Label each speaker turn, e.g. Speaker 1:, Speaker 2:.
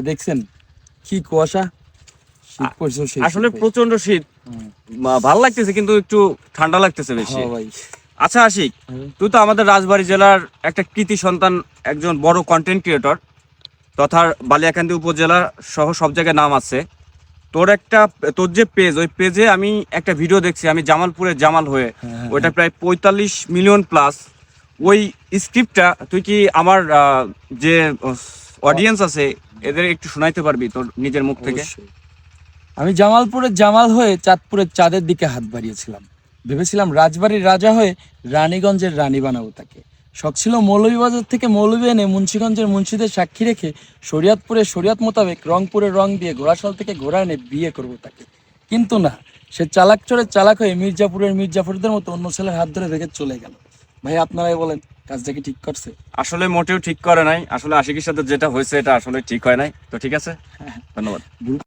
Speaker 1: দেখছেন কি কুয়াশা, শীত পড়ছে,
Speaker 2: আসলে প্রচন্ড শীত, ভালো লাগতেছে কিন্তু একটু ঠান্ডা লাগতেছে বেশি।
Speaker 1: ভাই।
Speaker 2: আচ্ছা আশিক, তুই তো আমাদের রাজবাড়ী জেলার একটা কৃতি সন্তান, একজন বড় কন্টেন্ট ক্রিয়েটর, তথা বালিয়াকান্দি উপজেলা সহ সব জায়গায় নাম আছে। তোর যে পেজ, ওই পেজে আমি একটা ভিডিও দেখছি, আমি জামালপুরের জামাল হয়ে, ওইটা প্রায় 45 মিলিয়ন প্লাস। ওই স্ক্রিপ্টটা তুই কি আমার যে অডিয়েন্স আছে এদের একটু শোনাইতে পারবি তোর নিজের মুখ থেকে?
Speaker 1: আমি জামালপুরের জামাল হয়ে চাঁদপুরের চাঁদের দিকে হাত বাড়িয়েছিলাম, ভেবেছিলাম রাজবাড়ির রাজা হয়ে রানীগঞ্জের রানী বানাবো তাকে। শখ ছিল মৌলভীবাজার থেকে মৌলভী এনে মুন্সিগঞ্জের মুন্সিদের সাক্ষী রেখে শরিয়তপুরের শরিয়ত মোতাবেক রংপুরের রং দিয়ে ঘোড়াশাল থেকে ঘোড়া এনে বিয়ে করবো তাকে। কিন্তু না, সে চালাক চোরের চালাক হয়ে মির্জাপুরের মির্জাফরদের মতো অন্য ছেলের হাত ধরে রেখে চলে গেল। ভাই আপনারাই বলেন, কাজটা কি ঠিক করছে?
Speaker 2: আসলে মোটেও ঠিক করে নাই। আসলে আশিকের সাথে যেটা হয়েছে এটা আসলে ঠিক হয় নাই। তো ঠিক আছে, ধন্যবাদ।